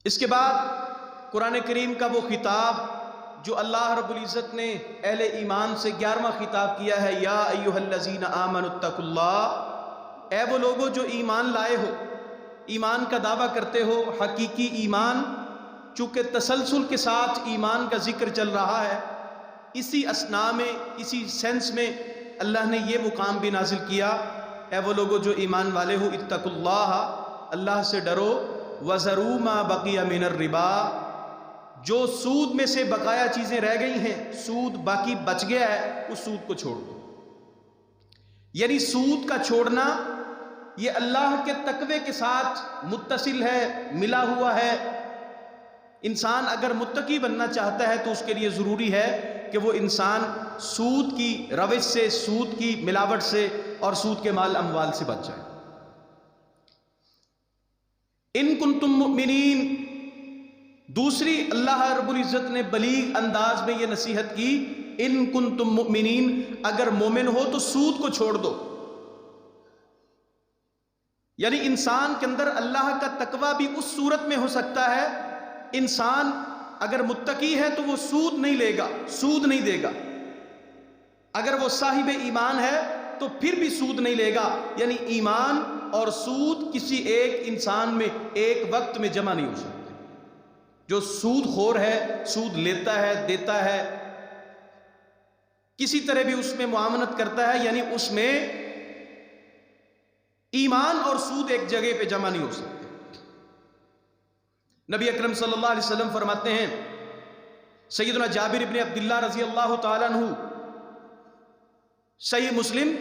اس کے بعد قرآن کریم کا وہ خطاب جو اللہ رب العزت نے اہل ایمان سے 11واں خطاب کیا ہے، یا ایھا الذین آمنوا اتقوا اللہ، اے وہ لوگوں جو ایمان لائے ہو، ایمان کا دعویٰ کرتے ہو، حقیقی ایمان، چونکہ تسلسل کے ساتھ ایمان کا ذکر چل رہا ہے، اسی اسنا میں، اسی سینس میں اللہ نے یہ مقام بھی نازل کیا، اے وہ لوگوں جو ایمان والے ہو، اتقوا اللہ، اللہ سے ڈرو، وذروا ما بقی من الربا، جو سود میں سے بقایا چیزیں رہ گئی ہیں، سود باقی بچ گیا ہے، اس سود کو چھوڑ دو۔ یعنی سود کا چھوڑنا یہ اللہ کے تقوی کے ساتھ متصل ہے، ملا ہوا ہے۔ انسان اگر متقی بننا چاہتا ہے تو اس کے لیے ضروری ہے کہ وہ انسان سود کی روش سے، سود کی ملاوٹ سے اور سود کے مال اموال سے بچ جائے۔ ان کنتم مؤمنین، دوسری اللہ رب العزت نے بلیغ انداز میں یہ نصیحت کی، ان کنتم مؤمنین، اگر مومن ہو تو سود کو چھوڑ دو۔ یعنی انسان کے اندر اللہ کا تقوی بھی اس صورت میں ہو سکتا ہے، انسان اگر متقی ہے تو وہ سود نہیں لے گا، سود نہیں دے گا، اگر وہ صاحب ایمان ہے تو پھر بھی سود نہیں لے گا۔ یعنی ایمان اور سود کسی ایک انسان میں ایک وقت میں جمع نہیں ہو سکتے۔ جو سود خور ہے، سود لیتا ہے، دیتا ہے، کسی طرح بھی اس میں معاملت کرتا ہے، یعنی اس میں ایمان اور سود ایک جگہ پہ جمع نہیں ہو سکتے۔ نبی اکرم صلی اللہ علیہ وسلم فرماتے ہیں، سیدنا جابر ابن عبداللہ رضی اللہ تعالیٰ عنہ، صحیح مسلم،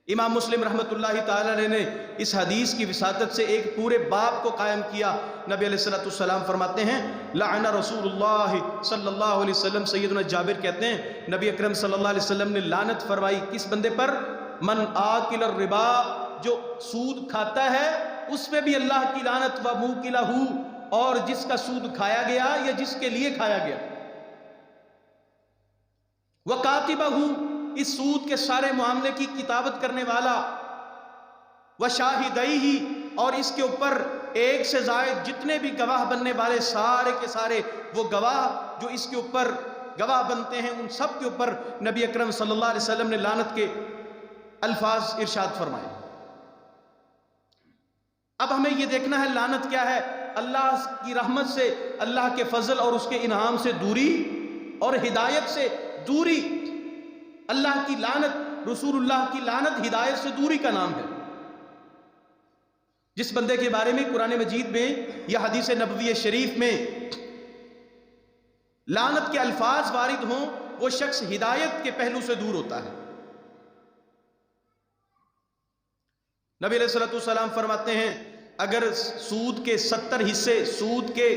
امام مسلم رحمۃ اللہ تعالیٰ نے اس حدیث کی وساطت سے ایک پورے باب کو قائم کیا۔ نبی علیہ السلام فرماتے ہیں، لعن رسول اللہ صلی اللہ علیہ وسلم، سیدنا جابر کہتے ہیں نبی اکرم صلی اللہ علیہ وسلم نے لعنت فرمائی کس بندے پر؟ من آکل الربا، جو سود کھاتا ہے اس پہ بھی اللہ کی لعنت، و موکلہ، اور جس کا سود کھایا گیا یا جس کے لیے کھایا گیا، وکاتبہ، اس سود کے سارے معاملے کی کتابت کرنے والا، وشاہدیہ، اور اس کے اوپر ایک سے زائد جتنے بھی گواہ بننے والے سارے کے سارے وہ گواہ جو اس کے اوپر گواہ بنتے ہیں، ان سب کے اوپر نبی اکرم صلی اللہ علیہ وسلم نے لعنت کے الفاظ ارشاد فرمائے۔ اب ہمیں یہ دیکھنا ہے لعنت کیا ہے؟ اللہ کی رحمت سے، اللہ کے فضل اور اس کے انعام سے دوری، اور ہدایت سے دوری۔ اللہ کی لعنت، رسول اللہ کی لعنت ہدایت سے دوری کا نام ہے۔ جس بندے کے بارے میں قرآن مجید میں یا حدیث نبوی شریف میں لعنت کے الفاظ وارد ہوں، وہ شخص ہدایت کے پہلو سے دور ہوتا ہے۔ نبی علیہ السلام فرماتے ہیں، اگر سود کے 70 حصے، سود کے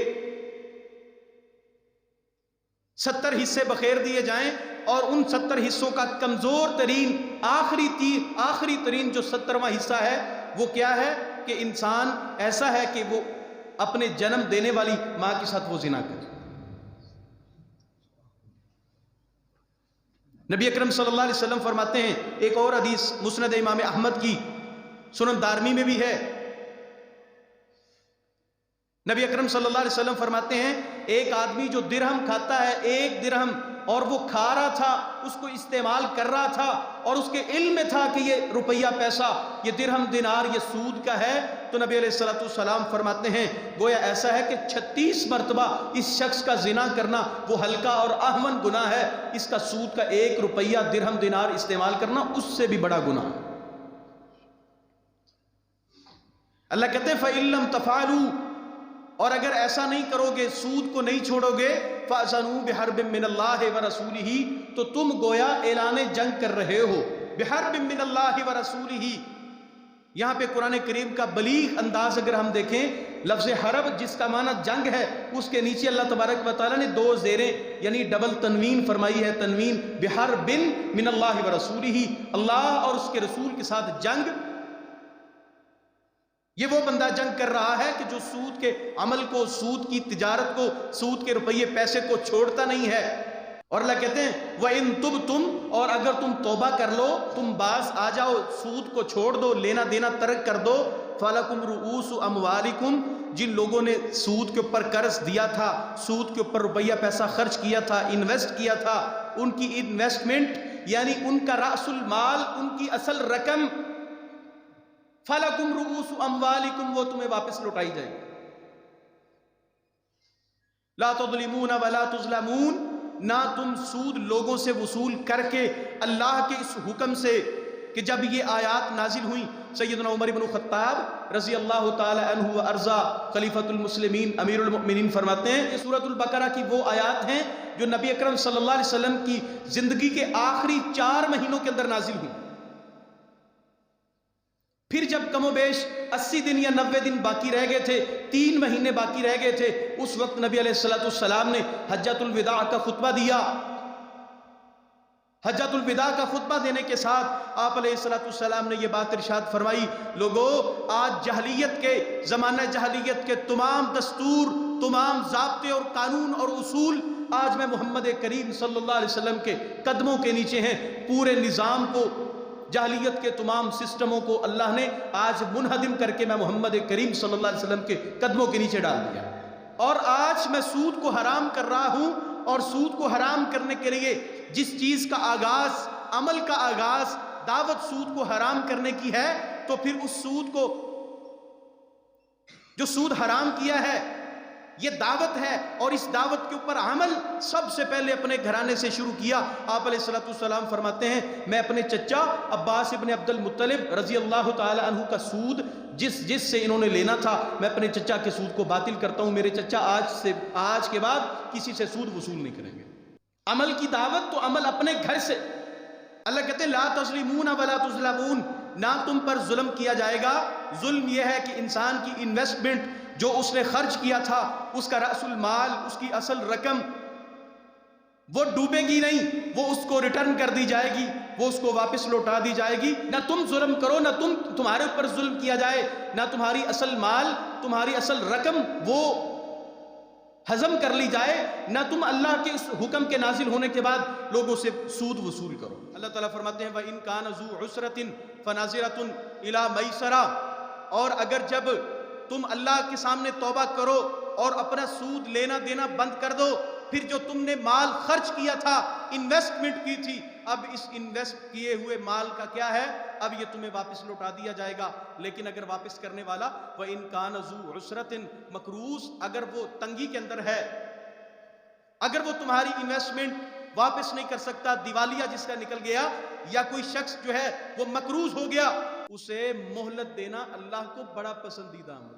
70 حصے بخیر دیے جائیں، اور ان 70 حصوں کا کمزور ترین آخری ترین جو 70واں حصہ ہے وہ کیا ہے؟ کہ انسان ایسا ہے کہ وہ اپنے جنم دینے والی ماں کے ساتھ وہ زنا کرے۔ نبی اکرم صلی اللہ علیہ وسلم فرماتے ہیں، ایک اور حدیث مسند امام احمد کی، سنن دارمی میں بھی ہے، نبی اکرم صلی اللہ علیہ وسلم فرماتے ہیں، ایک آدمی جو درہم کھاتا ہے، ایک درہم، اور وہ کھا رہا تھا، اس کو استعمال کر رہا تھا، اور اس کے علم میں تھا کہ یہ روپیہ پیسہ، یہ درہم دینار یہ سود کا ہے، تو نبی علیہ السلام فرماتے ہیں گویا ایسا ہے کہ 36 مرتبہ اس شخص کا زنا کرنا وہ ہلکا اور اہون گناہ ہے، اس کا سود کا 1 روپیہ درہم دینار استعمال کرنا اس سے بھی بڑا گناہ ہے۔ اللہ کہتے ہیں فَإِن لَّمْ تَفْعَلُوا، اور اگر ایسا نہیں کرو گے، سود کو نہیں چھوڑو گے، فَأْذَنُوا بِحَرْبٍ مِّنَ اللَّهِ وَرَسُولِهِ، تو تم گویا اعلان جنگ کر رہے ہو، بِحَرْبٍ مِّنَ اللَّهِ وَرَسُولِهِ۔ یہاں پہ قرآن کریم کا بلیغ انداز اگر ہم دیکھیں، لفظ حرب جس کا معنی جنگ ہے، اس کے نیچے اللہ تبارک و تعالیٰ نے 2 زیریں یعنی ڈبل تنوین فرمائی ہے، تنوین بِحَرْبٍ مِّنَ اللَّهِ وَرَسُولِهِ، اللہ اور اس کے رسول کے ساتھ جنگ۔ یہ وہ بندہ جنگ کر رہا ہے کہ جو سود کے عمل کو، سود کی تجارت کو، سود کے روپیے پیسے کو چھوڑتا نہیں ہے۔ اور اللہ کہتے ہیں وَإِن تُبْتُمْ، اور اگر تم توبہ کر لو، تم باز آ جاؤ، سود کو چھوڑ دو، لینا دینا ترک کر دو، فَلَكُمْ رُؤُوسُ أَمْوَالِكُمْ، جن لوگوں نے سود کے اوپر قرض دیا تھا، سود کے اوپر روپیہ پیسہ خرچ کیا تھا، انویسٹ کیا تھا، ان کی انویسٹمنٹ یعنی ان کا رأس المال، ان کی اصل رقم فَلَكُمْ رُؤُوسُ أَمْوَالِكُمْ وہ تمہیں واپس لوٹائی جائے گی. لا تظلمون ولا تظلمون، نہ تم سود لوگوں سے وصول کر کے اللہ کے اس حکم سے کہ جب یہ آیات نازل ہوئیں، سیدنا عمر بن خطاب رضی اللہ تعالی عنہ و ارضا خلیفۃ المسلمین امیر المؤمنین فرماتے ہیں، یہ سورۃ البقرہ کی وہ آیات ہیں جو نبی اکرم صلی اللہ علیہ وسلم کی زندگی کے آخری 4 مہینوں کے اندر نازل ہوئی. پھر جب کم و بیش 80 دن یا 90 دن باقی رہ گئے تھے، 3 مہینے باقی رہ گئے تھے، اس وقت نبی علیہ السلام نے حجۃ الوداع کا خطبہ دیا. حجۃ الوداع کا خطبہ دینے کے ساتھ آپ علیہ السلام نے یہ بات ارشاد فرمائی، لوگو آج جہلیت کے زمانہ جہلیت کے تمام دستور، تمام ضابطے اور قانون اور اصول آج میں محمد کریم صلی اللہ علیہ وسلم کے قدموں کے نیچے ہیں. پورے نظام کو، جاہلیت کے تمام سسٹموں کو اللہ نے آج منہدم کر کے میں محمد کریم صلی اللہ علیہ وسلم کے قدموں کے نیچے ڈال دیا. اور آج میں سود کو حرام کر رہا ہوں، اور سود کو حرام کرنے کے لیے جس چیز کا آغاز، عمل کا آغاز دعوت سود کو حرام کرنے کی ہے، تو پھر اس سود کو، جو سود حرام کیا ہے، یہ دعوت ہے، اور اس دعوت کے اوپر عمل سب سے پہلے اپنے گھرانے سے شروع کیا. آپ علیہ السلام فرماتے ہیں، میں اپنے چچا عباس ابن عبد المطلب رضی اللہ تعالی عنہ کا سود جس سے انہوں نے لینا تھا، میں اپنے چچا کے سود کو باطل کرتا ہوں. میرے چچا آج کے بعد کسی سے سود وصول نہیں کریں گے. عمل کی دعوت تو عمل اپنے گھر سے. اللہ کہتے ہیں لا تظلمون ولا تظلمون، نہ تم پر ظلم کیا جائے گا. ظلم یہ ہے کہ انسان کی انویسٹمنٹ جو اس نے خرچ کیا تھا، اس کا رأس المال، اس کی اصل رقم وہ ڈوبے گی نہیں، وہ اس کو ریٹرن کر دی جائے گی، وہ اس کو واپس لوٹا دی جائے گی. نہ تم ظلم کرو، نہ تمہارے اوپر ظلم کیا جائے، نہ تمہاری اصل مال، تمہاری اصل رقم وہ ہضم کر لی جائے، نہ تم اللہ کے اس حکم کے نازل ہونے کے بعد لوگوں سے سود وصول کرو. اللہ تعالیٰ فرماتے ہیں وَإِن كَانَ ذُو عُسْرَةٍ فَنَاظِرَةٌ إِلَى مَيْسَرَةٍ، اور اگر جب تم اللہ کے سامنے توبہ کرو اور اپنا سود لینا دینا بند کر دو، پھر جو تم نے مال خرچ کیا تھا، انویسٹمنٹ کی تھی، اب اس انویسٹ کیے ہوئے مال کا کیا ہے، اب یہ تمہیں واپس لوٹا دیا جائے گا. لیکن اگر واپس کرنے والا وَإِن كَانَ ذُو عُسْرَةٍ مقروض، اگر وہ تنگی کے اندر ہے، اگر وہ تمہاری انویسٹمنٹ واپس نہیں کر سکتا، دیوالیہ جس کا نکل گیا، یا کوئی شخص جو ہے وہ مقروض ہو گیا، اسے مہلت دینا اللہ کو بڑا پسندیدہ عمل.